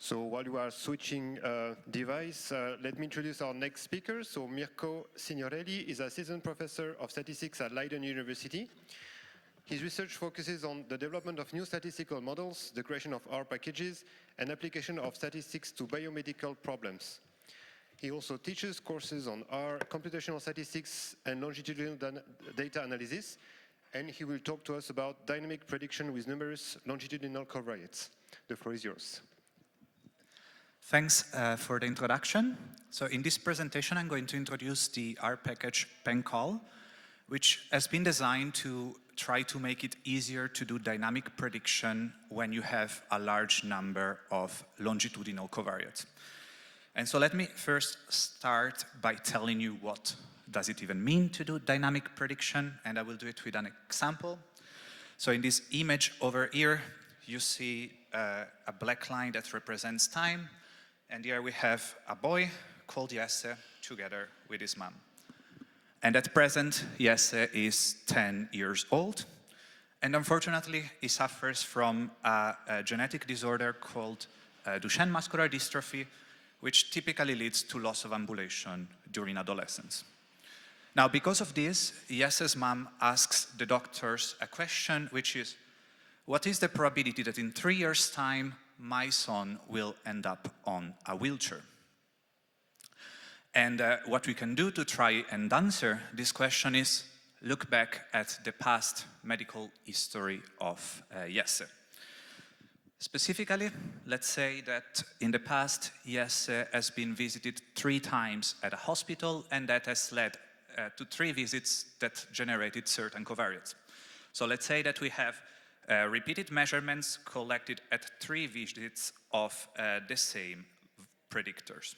So while you are switching device, let me introduce our next speaker. So Mirko Signorelli is assistant professor of statistics at Leiden University. His research focuses on the development of new statistical models, the creation of R packages, and application of statistics to biomedical problems. He also teaches courses on R, computational statistics, and longitudinal data analysis, and he will talk to us about dynamic prediction with numerous longitudinal covariates. The floor is yours. Thanks for the introduction. So in this presentation, I'm going to introduce the R package pencal, which has been designed to try to make it easier to do dynamic prediction when you have a large number of longitudinal covariates. And so let me first start by telling you what does it even mean to do dynamic prediction, and I will do it with an example. So in this image over here, you see a black line that represents time, and here we have a boy called Jesse together with his mom. And at present, Jesse is 10 years old, and unfortunately, he suffers from a genetic disorder called Duchenne muscular dystrophy, which typically leads to loss of ambulation during adolescence. Now, because of this, Jesse's mom asks the doctors a question, which is, what is the probability that in 3 years' time, my son will end up on a wheelchair? And what we can do to try and answer this question is look back at the past medical history of Jesse. Specifically, let's say that in the past, Jesse has been visited 3 times at a hospital, and that has led to 3 visits that generated certain covariates. So let's say that we have repeated measurements collected at 3 visits of the same predictors.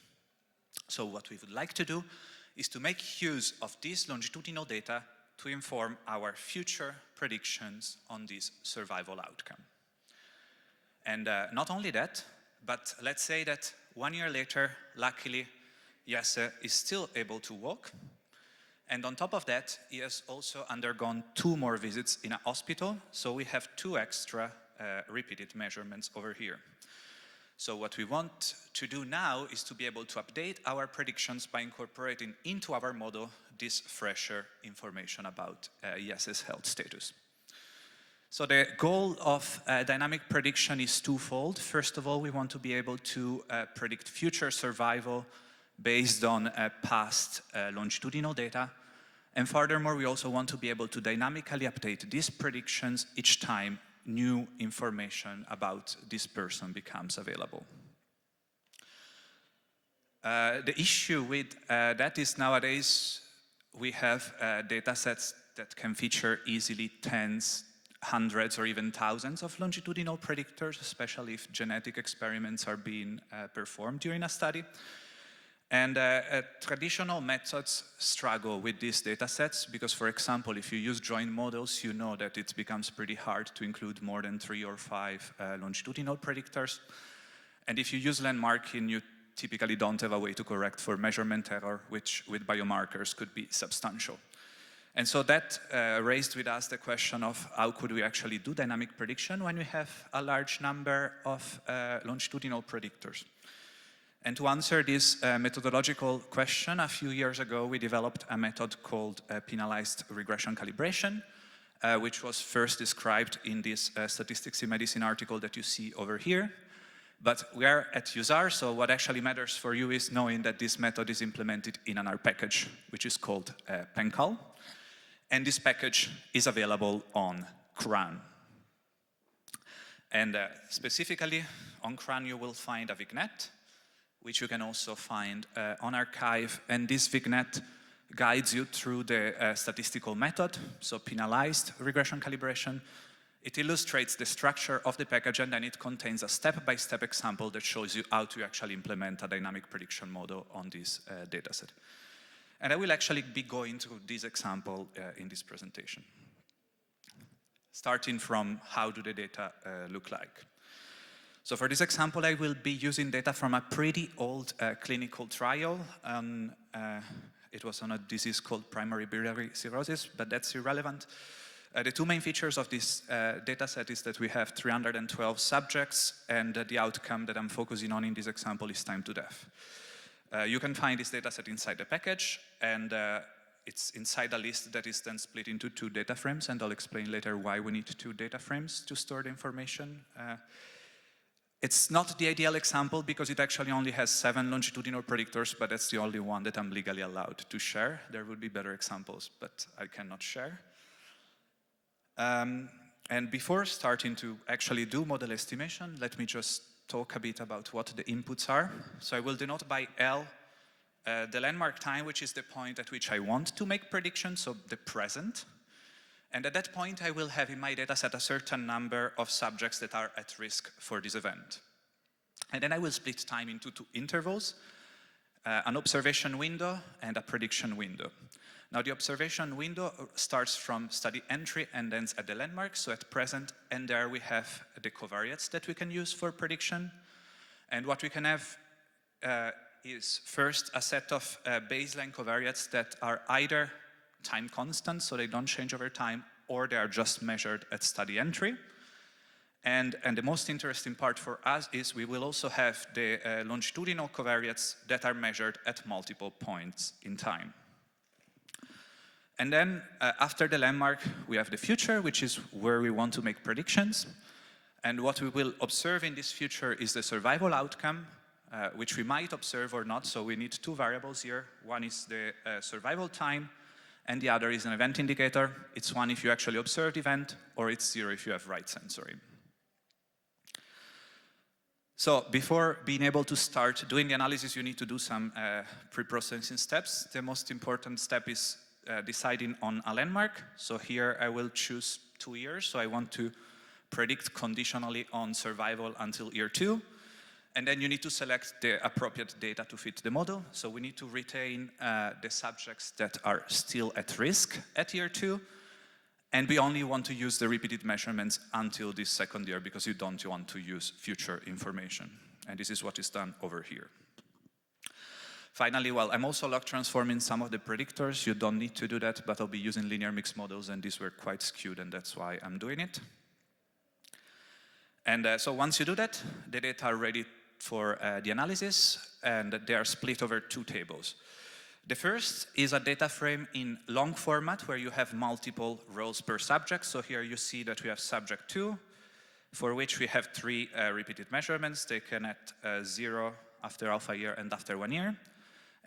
So what we would like to do is to make use of this longitudinal data to inform our future predictions on this survival outcome. And not only that, but let's say that 1 year later, luckily, Jesse is still able to walk. And on top of that, he has also undergone 2 more visits in a hospital, so we have 2 extra repeated measurements over here. So what we want to do now is to be able to update our predictions by incorporating into our model this fresher information about Jesse's health status. So the goal of dynamic prediction is twofold. First of all, we want to be able to predict future survival based on past longitudinal data. And furthermore, we also want to be able to dynamically update these predictions each time new information about this person becomes available. The issue with that is nowadays we have datasets that can feature easily tens, hundreds, or even thousands of longitudinal predictors, especially if genetic experiments are being performed during a study. And traditional methods struggle with these datasets because, for example, if you use joint models, you know that it becomes pretty hard to include more than 3 or 5 longitudinal predictors. And if you use landmarking, you typically don't have a way to correct for measurement error, which with biomarkers could be substantial. And so that raised with us the question of how could we actually do dynamic prediction when we have a large number of longitudinal predictors. And to answer this methodological question, a few years ago, we developed a method called penalized regression calibration, which was first described in this Statistics in Medicine article that you see over here. But we are at USAR, so what actually matters for you is knowing that this method is implemented in an R package, which is called pencal. And this package is available on CRAN. And specifically, on CRAN, you will find a vignette, which you can also find on arXiv, and this vignette guides you through the statistical method, so penalized regression calibration. It illustrates the structure of the package, and then it contains a step-by-step example that shows you how to actually implement a dynamic prediction model on this dataset. And I will actually be going through this example in this presentation, starting from how do the data look like. So for this example, I will be using data from a pretty old clinical trial. It was on a disease called primary biliary cirrhosis, but that's irrelevant. The two main features of this dataset is that we have 312 subjects, and the outcome that I'm focusing on in this example is time to death. You can find this dataset inside the package, and it's inside a list that is then split into 2 data frames, and I'll explain later why we need 2 data frames to store the information. It's not the ideal example because it actually only has 7 longitudinal predictors, but that's the only one that I'm legally allowed to share. There would be better examples, but I cannot share. And before starting to actually do model estimation, let me just talk a bit about what the inputs are. So I will denote by L the landmark time, which is the point at which I want to make predictions, so the present. And at that point, I will have in my dataset a certain number of subjects that are at risk for this event. And then I will split time into 2 intervals, an observation window and a prediction window. Now, the observation window starts from study entry and ends at the landmark, so at present, and there we have the covariates that we can use for prediction. And what we can have is first a set of baseline covariates that are either time constant, so they don't change over time, or they are just measured at study entry. And the most interesting part for us is we will also have the longitudinal covariates that are measured at multiple points in time. And then after the landmark, we have the future, which is where we want to make predictions. And what we will observe in this future is the survival outcome, which we might observe or not. So we need 2 variables here. One is the survival time, and the other is an event indicator. It's 1 if you actually observe the event, or it's 0 if you have right sensory. So before being able to start doing the analysis, you need to do some pre-processing steps. The most important step is deciding on a landmark. So here I will choose 2 years. So I want to predict conditionally on survival until year 2. And then you need to select the appropriate data to fit the model. So we need to retain the subjects that are still at risk at year 2. And we only want to use the repeated measurements until this 2nd year because you don't want to use future information. And this is what is done over here. Finally, well, I'm also log transforming some of the predictors. You don't need to do that, but I'll be using linear mixed models, and these were quite skewed, and that's why I'm doing it. And so once you do that, the data are ready for the analysis, and they are split over 2 tables. The first is a data frame in long format where you have multiple rows per subject. So here you see that we have subject 2, for which we have 3 repeated measurements taken at 0, after alpha year, and after 1 year.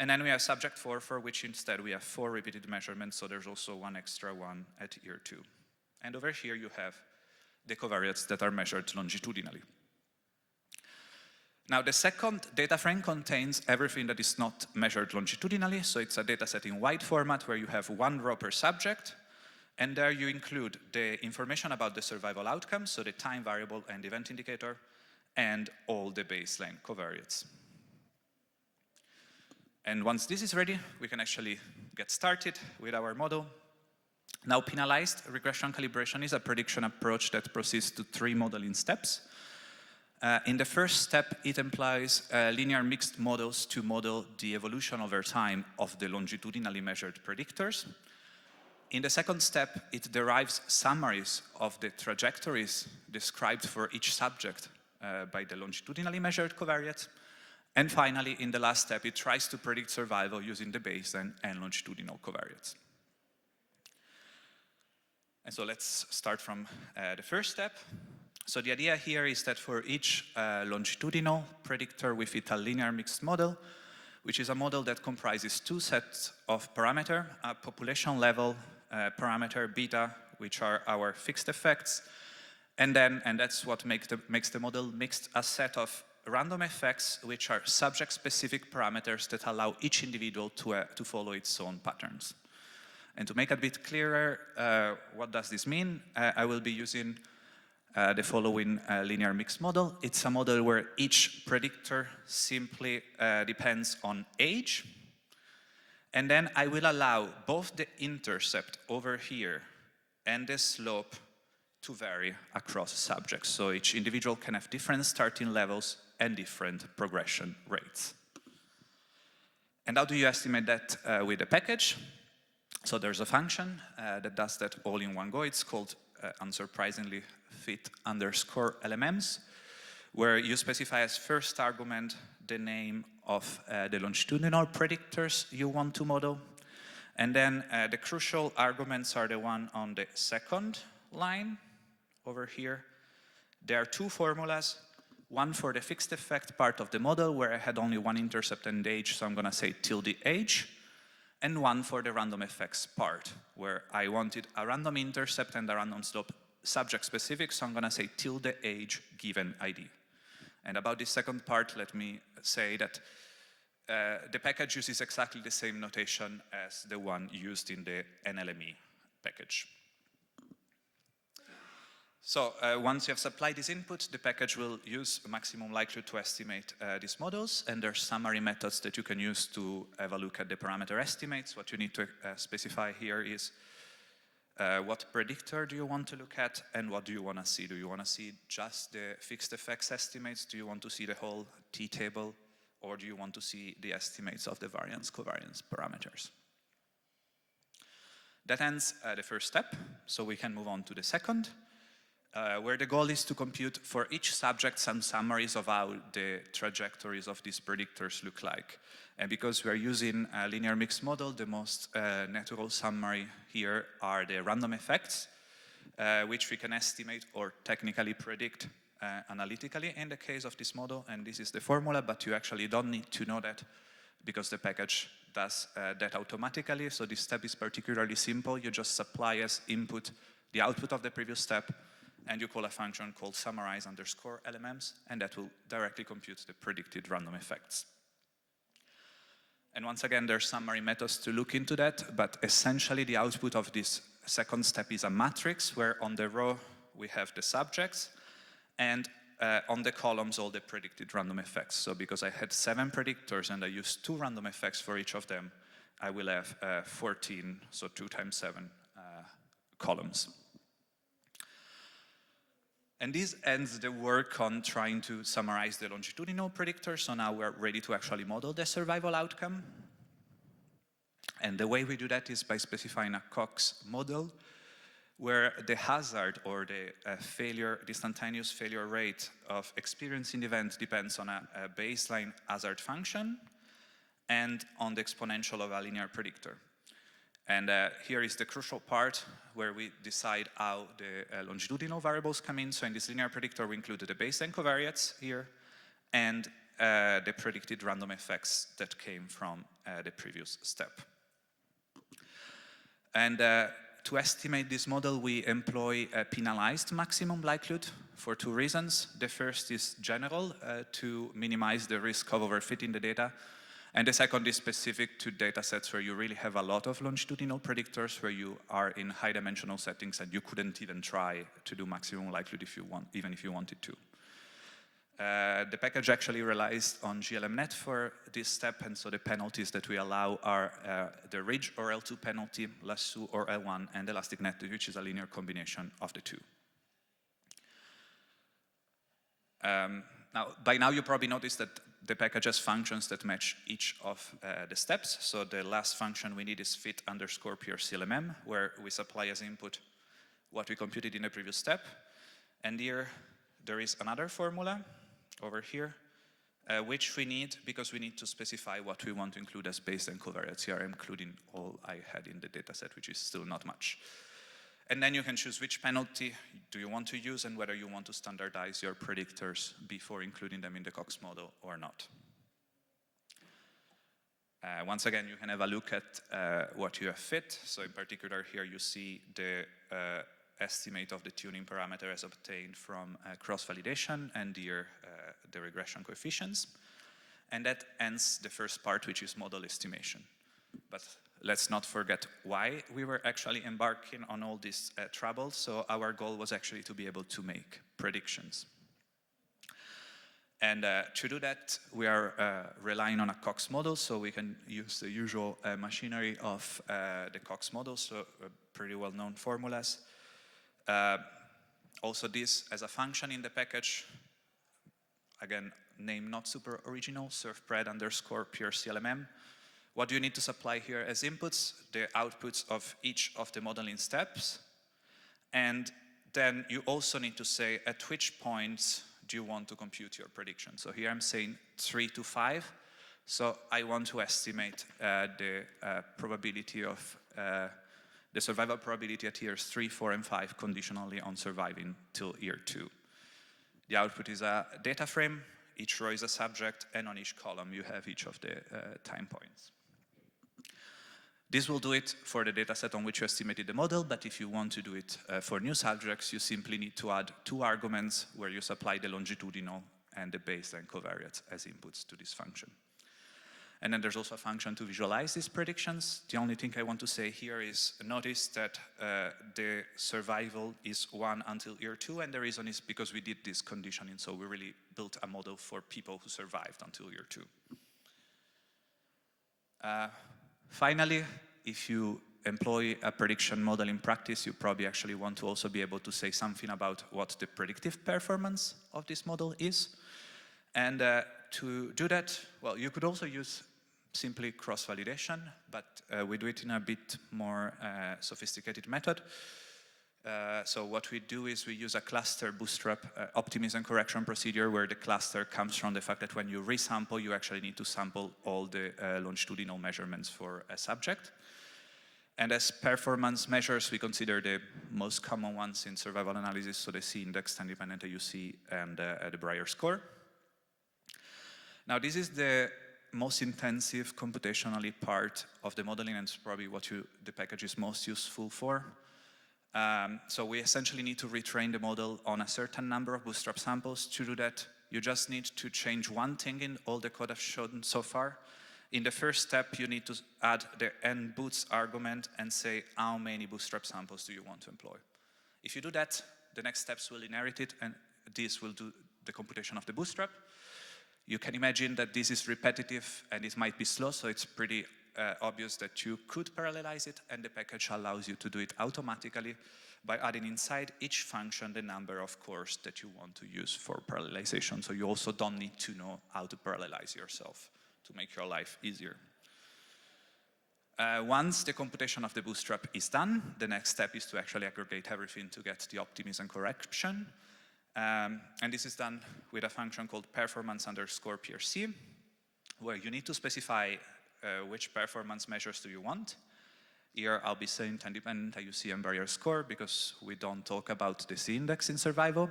And then we have subject 4, for which instead we have 4 repeated measurements, so there's also 1 extra one at year 2. And over here you have the covariates that are measured longitudinally. Now, the second data frame contains everything that is not measured longitudinally, so it's a data set in wide format where you have 1 row per subject, and there you include the information about the survival outcome, so the time variable and event indicator, and all the baseline covariates. And once this is ready, we can actually get started with our model. Now, penalized regression calibration is a prediction approach that proceeds to 3 modeling steps. In the first step, it implies linear mixed models to model the evolution over time of the longitudinally measured predictors. In the second step, it derives summaries of the trajectories described for each subject by the longitudinally measured covariates. And finally, in the last step, it tries to predict survival using the baseline and longitudinal covariates. And so let's start from the first step. So the idea here is that for each longitudinal predictor, we fit a linear mixed model, which is a model that comprises 2 sets of parameters, a population level parameter beta, which are our fixed effects, and that's what makes the model mixed, a set of random effects, which are subject-specific parameters that allow each individual to follow its own patterns. And to make it a bit clearer, what does this mean? I will be using the following linear mixed model. It's a model where each predictor simply depends on age. And then I will allow both the intercept over here and the slope to vary across subjects. So each individual can have different starting levels and different progression rates. And how do you estimate that with the package? So there's a function that does that all in one go. It's called, unsurprisingly, fit_LMMs, where you specify as first argument the name of the longitudinal predictors you want to model. And then the crucial arguments are the one on the second line over here. There are two formulas, one for the fixed effect part of the model where I had only one intercept and age, so I'm going to say tilde age, and one for the random effects part where I wanted a random intercept and a random slope subject specific, so I'm going to say tilde age given ID. And about this second part, let me say that the package uses exactly the same notation as the one used in the NLME package. So once you have supplied this input, the package will use maximum likelihood to estimate these models, and there are summary methods that you can use to have a look at the parameter estimates. What you need to specify here is what predictor do you want to look at, and what do you want to see? Do you want to see just the fixed effects estimates? Do you want to see the whole t-table? Or do you want to see the estimates of the variance covariance parameters? That ends the first step, so we can move on to the second, where the goal is to compute for each subject some summaries of how the trajectories of these predictors look like. And because we are using a linear mixed model, the most natural summary here are the random effects, which we can estimate or technically predict analytically in the case of this model, and this is the formula, but you actually don't need to know that because the package does that automatically. So this step is particularly simple. You just supply as input the output of the previous step, and you call a function called summarize_LMMs, and that will directly compute the predicted random effects. And once again, there are summary methods to look into that, but essentially the output of this second step is a matrix where on the row we have the subjects, and on the columns, all the predicted random effects. So because I had 7 predictors and I used 2 random effects for each of them, I will have 14, so 2 times 7 columns. And this ends the work on trying to summarize the longitudinal predictors. So now we're ready to actually model the survival outcome. And the way we do that is by specifying a Cox model, where the hazard or the instantaneous failure rate of experiencing the event depends on a baseline hazard function and on the exponential of a linear predictor. And here is the crucial part where we decide how the longitudinal variables come in. So in this linear predictor, we included the baseline covariates here and the predicted random effects that came from the previous step. And to estimate this model, we employ a penalized maximum likelihood for 2 reasons. The first is general, to minimize the risk of overfitting the data. And the second is specific to datasets where you really have a lot of longitudinal predictors, where you are in high dimensional settings and you couldn't even try to do maximum likelihood if you want, even if you wanted to. The package actually relies on GLMnet for this step, and so the penalties that we allow are the ridge or L2 penalty, lasso or L1, and elastic net, which is a linear combination of the 2. By now you probably noticed that the package has functions that match each of the steps. So the last function we need is fit_PRCLMM, where we supply as input what we computed in the previous step. And here there is another formula over here, which we need because we need to specify what we want to include as baseline covariates. Here I'm including all I had in the dataset, which is still not much. And then you can choose which penalty do you want to use and whether you want to standardize your predictors before including them in the Cox model or not. Once again, you can have a look at what you have fit. So in particular here you see the estimate of the tuning parameter as obtained from cross-validation, and here the regression coefficients. And that ends the first part, which is model estimation. But let's not forget why we were actually embarking on all this trouble. So our goal was actually to be able to make predictions. And to do that, we are relying on a Cox model, so we can use the usual machinery of the Cox model, so pretty well-known formulas. Also this as a function in the package, again, name not super original, surfpred_PRCLMM, What do you need to supply here as inputs? The outputs of each of the modeling steps. And then you also need to say at which points do you want to compute your prediction. So here I'm saying 3 to 5. So I want to estimate the probability of the survival probability at years 3, 4, and 5 conditionally on surviving till year 2. The output is a data frame. Each row is a subject, and on each column you have each of the time points. This will do it for the dataset on which you estimated the model, but if you want to do it for new subjects, you simply need to add 2 arguments where you supply the longitudinal and the baseline covariates as inputs to this function. And then there's also a function to visualize these predictions. The only thing I want to say here is notice that the survival is 1 until year 2, and the reason is because we did this conditioning, so we really built a model for people who survived until year 2. Finally, if you employ a prediction model in practice, you probably actually want to also be able to say something about what the predictive performance of this model is. And to do that, well, you could also use simply cross-validation, but we do it in a bit more sophisticated method. So what we do is we use a cluster bootstrap optimism correction procedure where the cluster comes from the fact that when you resample, you actually need to sample all the longitudinal measurements for a subject. And as performance measures, we consider the most common ones in survival analysis, so the C-index, time-dependent AUC, and the Breyer score. Now, this is the most intensive computationally part of the modeling, and it's probably what the package is most useful for. So we essentially need to retrain the model on a certain number of bootstrap samples. To do that, you just need to change one thing in all the code I've shown so far. In the first step, you need to add the nboots argument and say how many bootstrap samples do you want to employ. If you do that, the next steps will inherit it, and this will do the computation of the bootstrap. You can imagine that this is repetitive and it might be slow, so it's pretty obvious that you could parallelize it, and the package allows you to do it automatically by adding inside each function the number of cores that you want to use for parallelization. So you also don't need to know how to parallelize yourself to make your life easier. Once the computation of the bootstrap is done, the next step is to actually aggregate everything to get the optimism correction. And this is done with a function called performance_PRC, where you need to specify which performance measures do you want. Here I'll be saying time-dependent AUC and Breyer score because we don't talk about the C-index in survival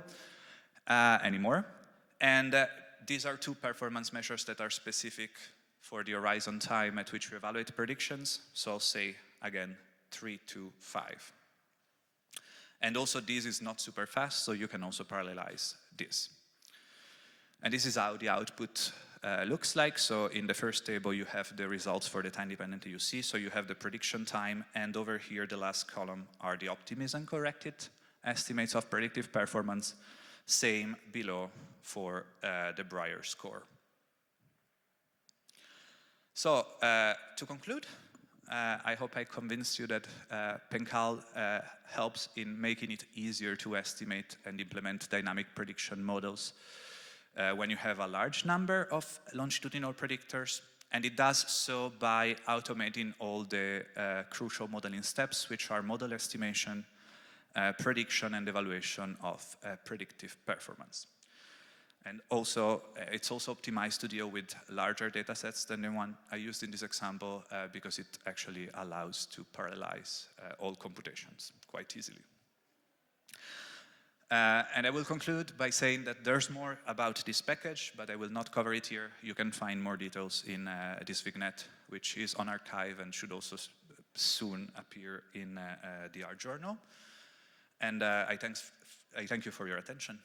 anymore. And these are 2 performance measures that are specific for the horizon time at which we evaluate predictions. So I'll say, again, 3 to 5. And also this is not super fast, so you can also parallelize this. And this is how the output looks like. So in the first table, you have the results for the time-dependent AUC. So you have the prediction time, and over here, the last column are the optimism corrected estimates of predictive performance. Same below for the Breyer score. So to conclude, I hope I convinced you that pencal helps in making it easier to estimate and implement dynamic prediction models when you have a large number of longitudinal predictors, and it does so by automating all the crucial modeling steps, which are model estimation, prediction, and evaluation of predictive performance. And also, it's also optimized to deal with larger datasets than the one I used in this example because it actually allows to parallelize all computations quite easily. And I will conclude by saying that there's more about this package, but I will not cover it here. You can find more details in this vignette, which is on archive and should also soon appear in the R journal. And I thank you for your attention.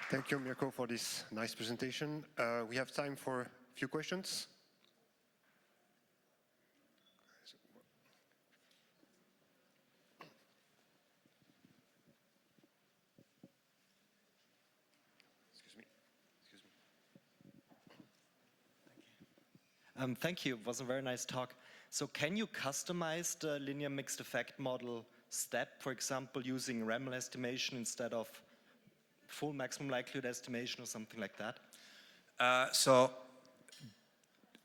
Thank you, Mirko, for this nice presentation. We have time for a few questions. Thank you. It was a very nice talk. So can you customize the linear mixed effect model step, for example, using REML estimation instead of full maximum likelihood estimation or something like that? So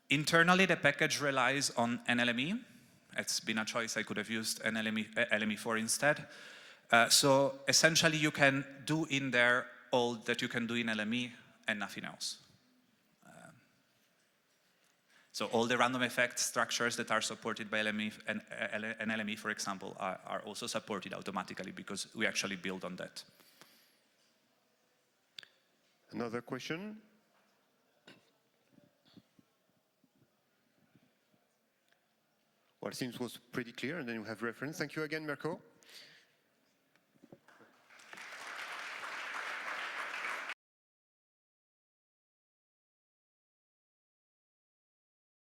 internally, the package relies on NLME. It's been a choice. I could have used LME4 instead. So essentially, you can do in there all that you can do in LME and nothing else. So all the random effect structures that are supported by LME and LME, for example, are also supported automatically because we actually build on that. Another question? Well, it seems was pretty clear, and then you have reference. Thank you again, Mirko.